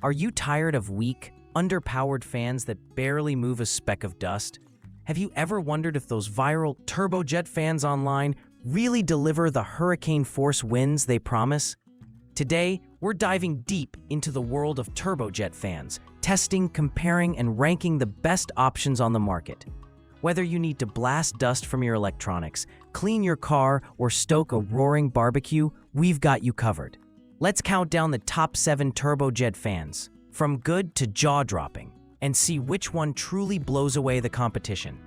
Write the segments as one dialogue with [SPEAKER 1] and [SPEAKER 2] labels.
[SPEAKER 1] Are you tired of weak, underpowered fans that barely move a speck of dust? Have you ever wondered if those viral turbojet fans online really deliver the hurricane force winds they promise? Today, we're diving deep into the world of turbojet fans, testing, comparing, and ranking the best options on the market. Whether you need to blast dust from your electronics, clean your car, or stoke a roaring barbecue, we've got you covered. Let's count down the top 7 turbojet fans, from good to jaw-dropping, and see which one truly blows away the competition.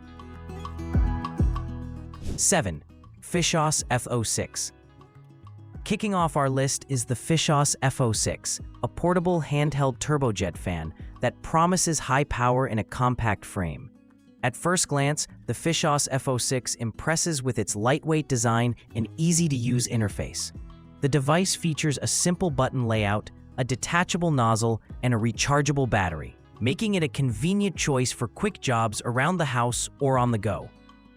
[SPEAKER 1] 7. Fshyos F06. Kicking off our list is the Fshyos F06, a portable handheld turbojet fan that promises high power in a compact frame. At first glance, the Fshyos F06 impresses with its lightweight design and easy-to-use interface. The device features a simple button layout, a detachable nozzle, and a rechargeable battery, making it a convenient choice for quick jobs around the house or on the go.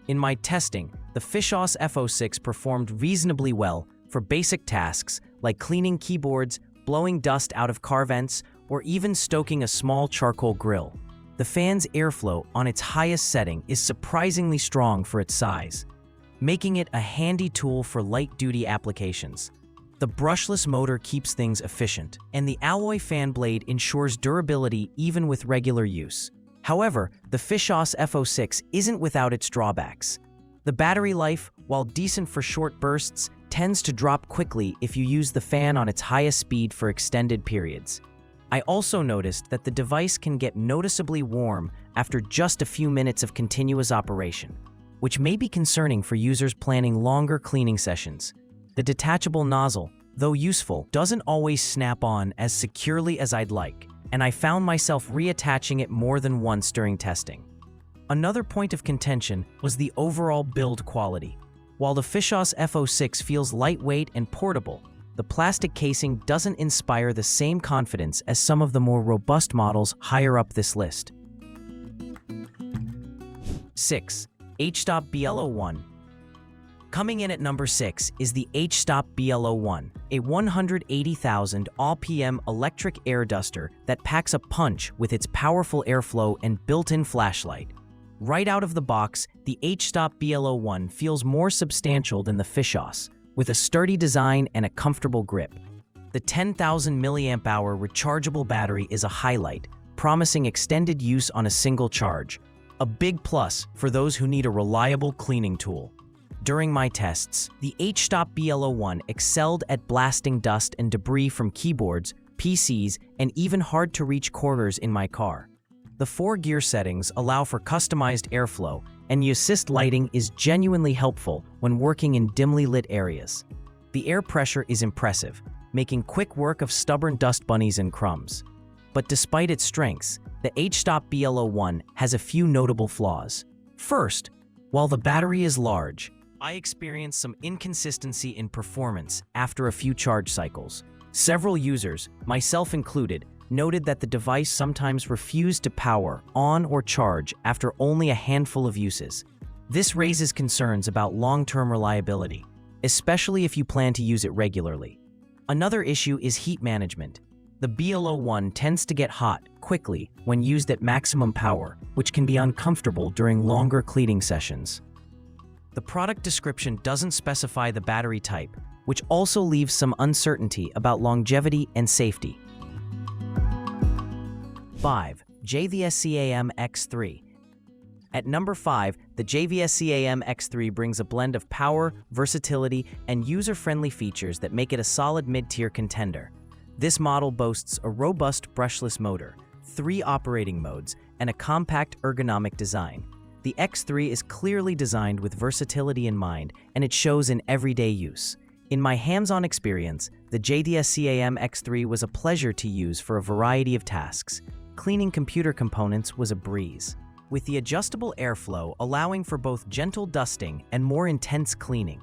[SPEAKER 1] In my testing, the Fshyos F06 performed reasonably well for basic tasks like cleaning keyboards, blowing dust out of car vents, or even stoking a small charcoal grill. The fan's airflow on its highest setting is surprisingly strong for its size, making it a handy tool for light-duty applications. The brushless motor keeps things efficient, and the alloy fan blade ensures durability even with regular use. However, the Fshyos F06 isn't without its drawbacks. The battery life, while decent for short bursts, tends to drop quickly if you use the fan on its highest speed for extended periods. I also noticed that the device can get noticeably warm after just a few minutes of continuous operation, which may be concerning for users planning longer cleaning sessions. The detachable nozzle, though useful, doesn't always snap on as securely as I'd like, and I found myself reattaching it more than once during testing. Another point of contention was the overall build quality. While the Fshyos F06 feels lightweight and portable, the plastic casing doesn't inspire the same confidence as some of the more robust models higher up this list. 6. HSTOP BL01. Coming in at number 6 is the HSTOP BL01, a 180,000 RPM electric air duster that packs a punch with its powerful airflow and built-in flashlight. Right out of the box, the HSTOP BL01 feels more substantial than the Fshyos, with a sturdy design and a comfortable grip. The 10,000 mAh rechargeable battery is a highlight, promising extended use on a single charge, a big plus for those who need a reliable cleaning tool. During my tests, the HSTOP BL01 excelled at blasting dust and debris from keyboards, PCs, and even hard-to-reach corners in my car. The 4 gear settings allow for customized airflow, and the assist lighting is genuinely helpful when working in dimly lit areas. The air pressure is impressive, making quick work of stubborn dust bunnies and crumbs. But despite its strengths, the HSTOP BL01 has a few notable flaws. First, while the battery is large, I experienced some inconsistency in performance after a few charge cycles. Several users, myself included, noted that the device sometimes refused to power on or charge after only a handful of uses. This raises concerns about long-term reliability, especially if you plan to use it regularly. Another issue is heat management. The BL01 tends to get hot quickly when used at maximum power, which can be uncomfortable during longer cleaning sessions. The product description doesn't specify the battery type, which also leaves some uncertainty about longevity and safety. 5. JVSCAM X3. At number 5, the JVSCAM X3 brings a blend of power, versatility, and user-friendly features that make it a solid mid-tier contender. This model boasts a robust brushless motor, 3 operating modes, and a compact ergonomic design. The X3 is clearly designed with versatility in mind, and it shows in everyday use. In my hands-on experience, the JVSCAM X3 was a pleasure to use for a variety of tasks. Cleaning computer components was a breeze, with the adjustable airflow allowing for both gentle dusting and more intense cleaning.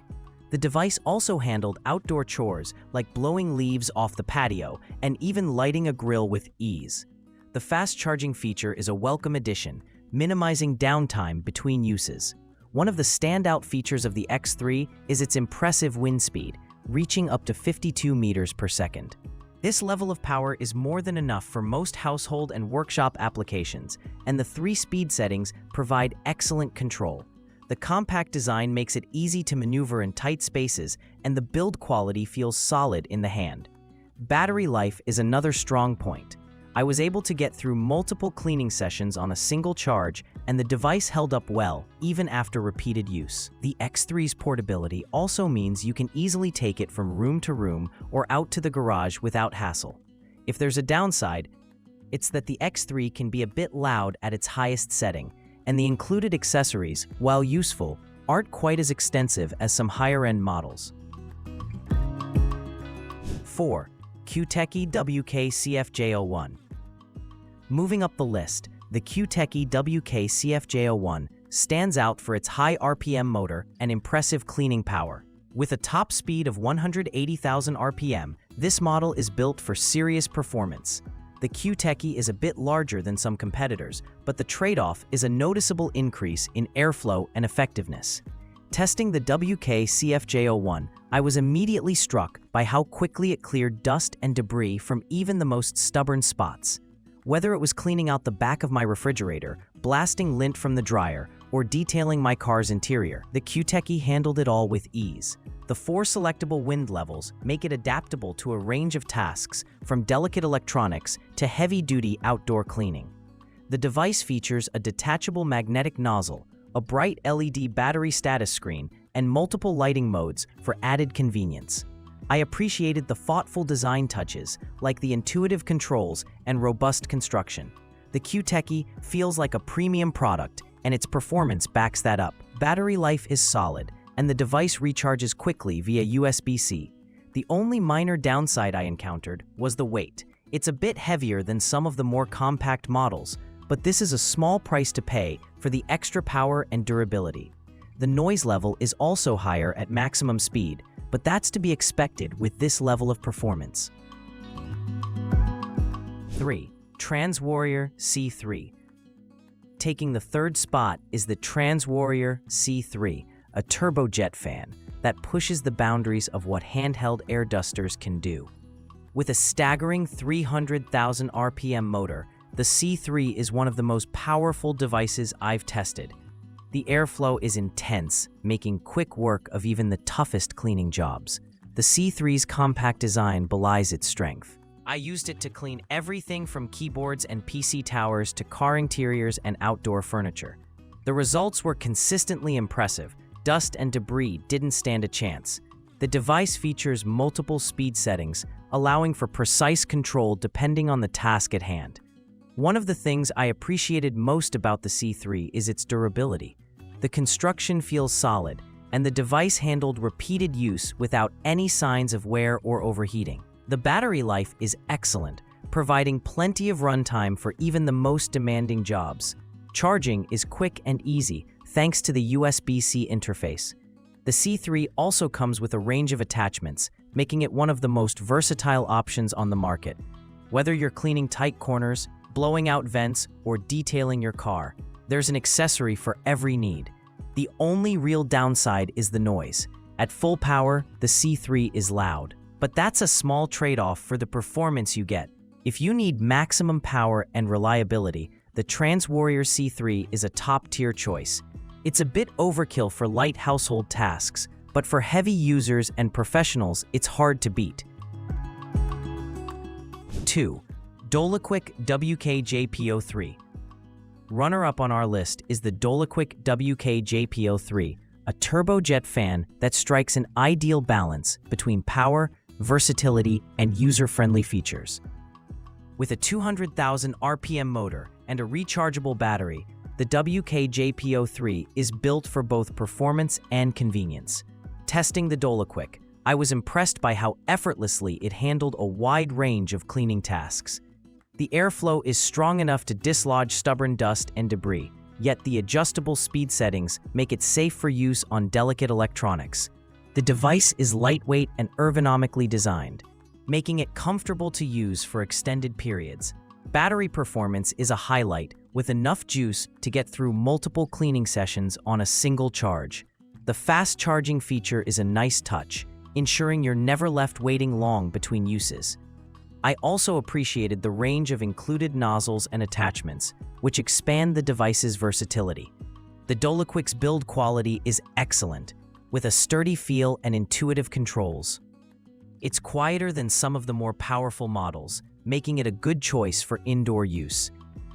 [SPEAKER 1] The device also handled outdoor chores like blowing leaves off the patio and even lighting a grill with ease. The fast charging feature is a welcome addition, minimizing downtime between uses. One of the standout features of the X3 is its impressive wind speed, reaching up to 52 meters per second. This level of power is more than enough for most household and workshop applications, and the 3 speed settings provide excellent control. The compact design makes it easy to maneuver in tight spaces, and the build quality feels solid in the hand. Battery life is another strong point. I was able to get through multiple cleaning sessions on a single charge, and the device held up well, even after repeated use. The X3's portability also means you can easily take it from room to room or out to the garage without hassle. If there's a downside, it's that the X3 can be a bit loud at its highest setting, and the included accessories, while useful, aren't quite as extensive as some higher-end models. 4. Cuteqi WK-CFJ01. Moving up the list, the Cuteqi WK-CFJ01 stands out for its high RPM motor and impressive cleaning power. With a top speed of 180,000 RPM, this model is built for serious performance. The Cuteqi is a bit larger than some competitors, but the trade-off is a noticeable increase in airflow and effectiveness. Testing the WK-CFJ01, I was immediately struck by how quickly it cleared dust and debris from even the most stubborn spots. Whether it was cleaning out the back of my refrigerator, blasting lint from the dryer, or detailing my car's interior, the Cuteqi handled it all with ease. The 4 selectable wind levels make it adaptable to a range of tasks, from delicate electronics to heavy-duty outdoor cleaning. The device features a detachable magnetic nozzle, a bright LED battery status screen, and multiple lighting modes for added convenience. I appreciated the thoughtful design touches, like the intuitive controls and robust construction. The Cuteqi feels like a premium product, and its performance backs that up. Battery life is solid, and the device recharges quickly via USB-C. The only minor downside I encountered was the weight. It's a bit heavier than some of the more compact models, but this is a small price to pay for the extra power and durability. The noise level is also higher at maximum speed, but that's to be expected with this level of performance. 3. TRANSWARRIOR C3. Taking the 3rd spot is the TRANSWARRIOR C3, a turbojet fan that pushes the boundaries of what handheld air dusters can do. With a staggering 300,000 RPM motor, the C3 is one of the most powerful devices I've tested. The airflow is intense, making quick work of even the toughest cleaning jobs. The C3's compact design belies its strength. I used it to clean everything from keyboards and PC towers to car interiors and outdoor furniture. The results were consistently impressive. Dust and debris didn't stand a chance. The device features multiple speed settings, allowing for precise control depending on the task at hand. One of the things I appreciated most about the C3 is its durability. The construction feels solid, and the device handled repeated use without any signs of wear or overheating. The battery life is excellent, providing plenty of runtime for even the most demanding jobs. Charging is quick and easy, thanks to the USB-C interface. The C3 also comes with a range of attachments, making it one of the most versatile options on the market. Whether you're cleaning tight corners, blowing out vents, or detailing your car, there's an accessory for every need. The only real downside is the noise. At full power, the C3 is loud. But that's a small trade-off for the performance you get. If you need maximum power and reliability, the TRANSWARRIOR C3 is a top-tier choice. It's a bit overkill for light household tasks, but for heavy users and professionals, it's hard to beat. 2. Dolequ WK-JP03. Runner-up on our list is the Dolequ WK-JP03, a turbojet fan that strikes an ideal balance between power, versatility, and user-friendly features. With a 200,000 RPM motor and a rechargeable battery, the WK-JP03 is built for both performance and convenience. Testing the Dolequ, I was impressed by how effortlessly it handled a wide range of cleaning tasks. The airflow is strong enough to dislodge stubborn dust and debris, yet the adjustable speed settings make it safe for use on delicate electronics. The device is lightweight and ergonomically designed, making it comfortable to use for extended periods. Battery performance is a highlight, with enough juice to get through multiple cleaning sessions on a single charge. The fast charging feature is a nice touch, ensuring you're never left waiting long between uses. I also appreciated the range of included nozzles and attachments, which expand the device's versatility. The Dolequ's build quality is excellent, with a sturdy feel and intuitive controls. It's quieter than some of the more powerful models, making it a good choice for indoor use.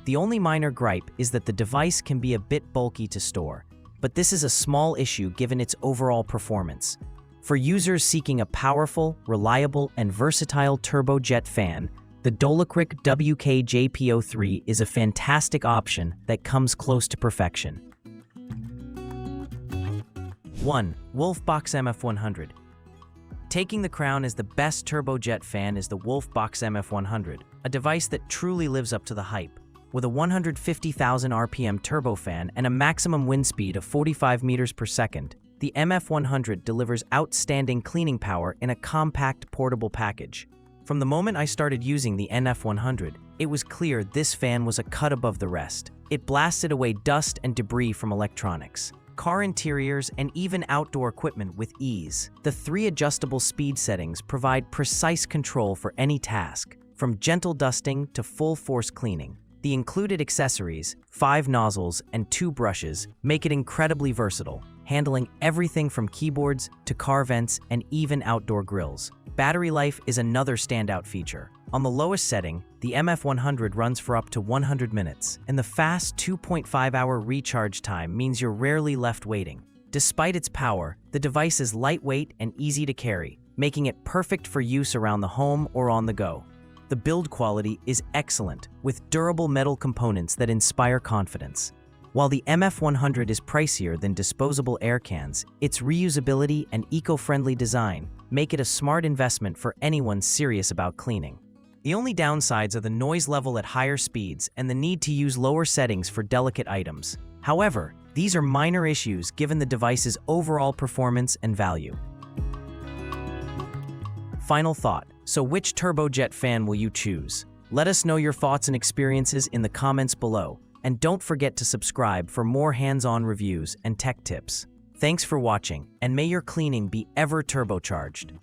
[SPEAKER 1] The only minor gripe is that the device can be a bit bulky to store, but this is a small issue given its overall performance. For users seeking a powerful, reliable, and versatile turbojet fan, the Dolequ WK-JP03 is a fantastic option that comes close to perfection. 1. WOLFBOX MF100. Taking the crown as the best turbojet fan is the WOLFBOX MF100, a device that truly lives up to the hype. With a 150,000 RPM turbofan and a maximum wind speed of 45 meters per second, the MF100 delivers outstanding cleaning power in a compact, portable package. From the moment I started using the NF100, it was clear this fan was a cut above the rest. It blasted away dust and debris from electronics, car interiors, and even outdoor equipment with ease. The 3 adjustable speed settings provide precise control for any task, from gentle dusting to full-force cleaning. The included accessories, 5 nozzles and 2 brushes, make it incredibly versatile, handling everything from keyboards to car vents and even outdoor grills. Battery life is another standout feature. On the lowest setting, the MF100 runs for up to 100 minutes, and the fast 2.5-hour recharge time means you're rarely left waiting. Despite its power, the device is lightweight and easy to carry, making it perfect for use around the home or on the go. The build quality is excellent, with durable metal components that inspire confidence. While the MF100 is pricier than disposable air cans, its reusability and eco-friendly design make it a smart investment for anyone serious about cleaning. The only downsides are the noise level at higher speeds and the need to use lower settings for delicate items. However, these are minor issues given the device's overall performance and value. Final thought. So which turbojet fan will you choose? Let us know your thoughts and experiences in the comments below. And don't forget to subscribe for more hands-on reviews and tech tips. Thanks for watching, and may your cleaning be ever turbocharged.